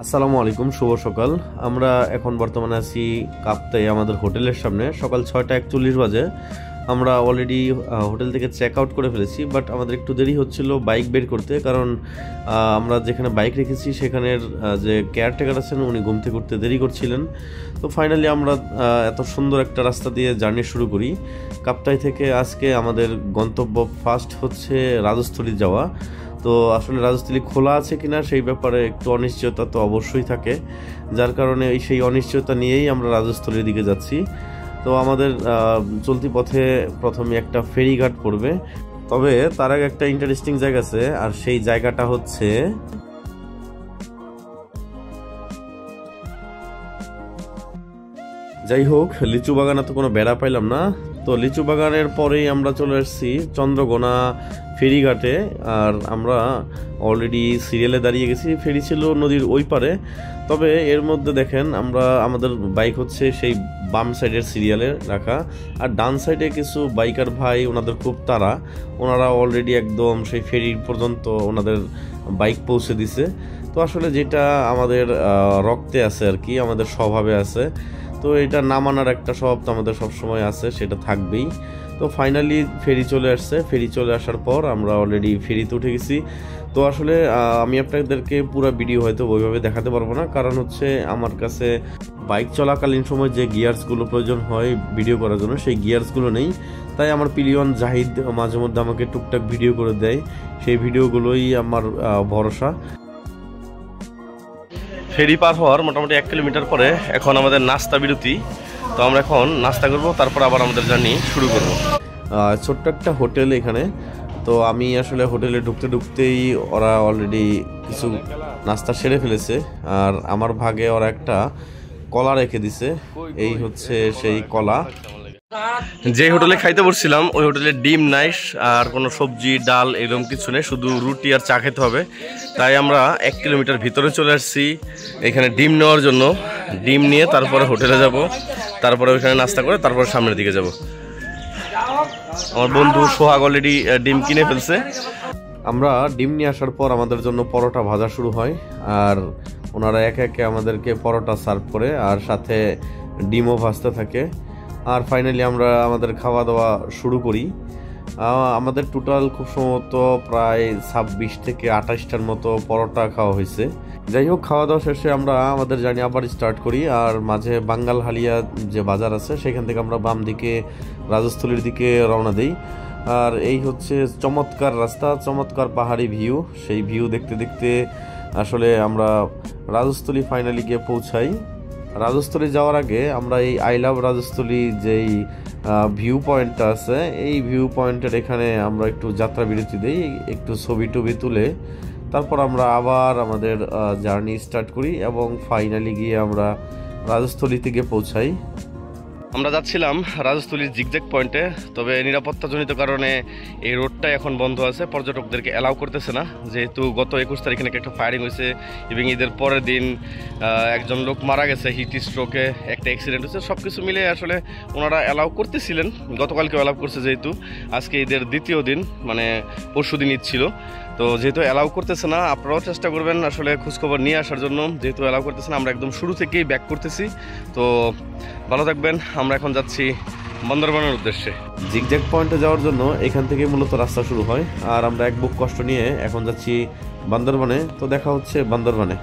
আসসালামু আলাইকুম, শুভ সকাল। আমরা এখন বর্তমানে আছি কাপ্তাই আমাদের হোটেলের সামনে। সকাল 6:41 বাজে। আমরা অলরেডি হোটেল থেকে চেক আউট করে ফেলেছি, বাট আমাদের একটু দেরি হচ্ছিল বাইক বের করতে, কারণ আমরা যেখানে বাইক রেখেছি সেখানের যে কেয়ারটেকার আছেন উনি ঘুম থেকে উঠতে দেরি করছিলেন। তো ফাইনালি আমরা এত সুন্দর একটা রাস্তা দিয়ে জার্নি শুরু করি। কাপ্তাই থেকে আজকে আমাদের গন্তব্য ফার্স্ট হচ্ছে রাজস্থলী যাওয়া। তো আসলে রাজস্থলী খোলা আছে কিনা সেই ব্যাপারে একটু অনিশ্চয়তা তো অবশ্যই থাকে, যার কারণে সেই অনিশ্চয়তা নিয়েই আমরা রাজস্থলীর দিকে যাচ্ছি। তো আমাদের চলতি পথে প্রথমে একটা ফেরিঘাট পড়বে, তবে তার আগে একটা ইন্টারেস্টিং জায়গা আছে, আর সেই জায়গাটা হচ্ছে যাই হোক, লিচু বাগানে তো কোনো বেড়া পাইলাম না। তো লিচু বাগানের পরেই আমরা চলে এসেছি চন্দ্রকোনা ফেরিঘাটে। আর আমরা অলরেডি সিরিয়ালে দাঁড়িয়ে গেছি, ফেরি ছিল নদীর ওই পারে। তবে এর মধ্যে দেখেন আমাদের বাইক হচ্ছে সেই বাম সাইডের সিরিয়ালে রাখা, আর ডান সাইডে কিছু বাইকার ভাই, ওনাদের খুব তাড়া, ওনারা অলরেডি একদম সেই ফেরি পর্যন্ত ওনাদের বাইক পৌঁছে দিছে। তো আসলে যেটা আমাদের রক্তে আছে আর কি, আমাদের স্বভাবে আছে, তো এটা না মানার একটা স্বভাব তো আমাদের সবসময় আছে, সেটা থাকবেই। তো ফাইনালি ফেরি চলে আসছে। ফেরি চলে আসার পর আমরা অলরেডি ফেরিতে উঠে গেছি। তো আসলে আমি আপনাদেরকে পুরো ভিডিও হয়তো ওইভাবে দেখাতে পারবো না, কারণ হচ্ছে আমার কাছে বাইক চলাকালীন সময় যে গিয়ার্সগুলো প্রয়োজন হয় ভিডিও করার জন্য সেই গিয়ার্সগুলো নেই। তাই আমার পিলিয়ন জাহিদ মাঝে মধ্যে আমাকে টুকটাক ভিডিও করে দেয়, সেই ভিডিওগুলোই আমার ভরসা। ফেরি পার হওয়ার মোটামুটি 1 কিলোমিটার পরে এখন আমাদের নাস্তা বিরতি। তো আমরা এখন নাস্তা করব, তারপর আবার আমাদের জার্নি শুরু করব। ছোট্ট একটা হোটেল এখানে। তো আমি আসলে হোটেলে ঢুকতেই ওরা অলরেডি কিছু নাস্তা সেরে ফেলেছে, আর আমার ভাগে ওরা একটা কলা রেখে দিছে। এই হচ্ছে সেই কলা। যে হোটেলে খাইতে বসছিলাম ওই হোটেলে ডিম নাই, আর কোনো সবজি ডাল এরকম কিছু নেই, শুধু রুটি আর চা খেতে হবে। তাই আমরা 1 কিলোমিটার ভিতরে চলে আসছি এখানে ডিম নেওয়ার জন্য। ডিম নিয়ে তারপরে হোটেলে যাব, তারপরে ওইখানে নাস্তা করে তারপরে সামনের দিকে যাব। আমার বন্ধু সোহাগ অলরেডি ডিম কিনে ফেলছে। আমরা ডিম নিয়ে আসার পর আমাদের জন্য পরোটা ভাজা শুরু হয়, আর ওনারা একে একে আমাদেরকে পরোটা সার্ভ করে, আর সাথে ডিমও ভাজতে থাকে। আর ফাইনালি আমরা আমাদের খাওয়া দাওয়া শুরু করি। আমাদের টোটাল খুব সম্ভবত প্রায় 26 থেকে 28টার মতো পরোটা খাওয়া হয়েছে। যাই হোক, খাওয়া দাওয়া শেষে আমরা আমাদের জার্নি আবার স্টার্ট করি, আর মাঝে বাঙ্গাল হালিয়া যে বাজার আছে সেখান থেকে আমরা বাম দিকে রাজস্থলীর দিকে রওনা দিই। আর এই হচ্ছে চমৎকার রাস্তা, চমৎকার পাহাড়ি ভিউ। সেই ভিউ দেখতে দেখতে আসলে আমরা রাজস্থলী ফাইনালি গিয়ে পৌঁছাই। রাজস্থলী যাওয়ার আগে আমরা এই আই লাভ রাজস্থলী যেই ভিউ পয়েন্টটা আছে, এই ভিউ পয়েন্টের এখানে আমরা একটু যাত্রা বিরতি দিই, একটু ছবি টবি তুলে তারপর আমরা আবার আমাদের জার্নি স্টার্ট করি, এবং ফাইনালি গিয়ে আমরা রাজস্থলীতে গিয়ে পৌঁছাই। আমরা যাচ্ছিলাম রাজস্থলীর জিগজ্যাগ পয়েন্টে, তবে নিরাপত্তাজনিত কারণে এই রোডটা এখন বন্ধ আছে, পর্যটকদেরকে অ্যালাউ করতেছে না, যেহেতু গত 21 তারিখে নাকি একটা ফায়ারিং হয়েছে, এবং ঈদের পরের দিন একজন লোক মারা গেছে হিট স্ট্রোকে, একটা অ্যাক্সিডেন্ট হয়েছে। সব কিছু মিলে আসলে ওনারা অ্যালাউ করতেছিলেন, গতকালকেও অ্যালাউ করছে, যেহেতু আজকে ঈদের দ্বিতীয় দিন, মানে পরশু দিন ঈদ ছিল। তো যেহেতু অ্যালাউ করতেছে না, আপনারাও চেষ্টা করবেন আসলে খোঁজখবর নিয়ে আসার জন্য। যেহেতু অ্যালাউ করতেছে না, আমরা একদম শুরু থেকেই ব্যাক করতেছি। তো ভালো থাকবেন। আমরা এখন যাচ্ছি বান্দরবানের উদ্দেশ্যে। জিগজ্যাগ পয়েন্টে যাওয়ার জন্য এখান থেকে মূলত রাস্তা শুরু হয়, আর আমরা এক বুক কষ্ট নিয়ে এখন যাচ্ছি বান্দরবানে। তো দেখা হচ্ছে বান্দরবানে।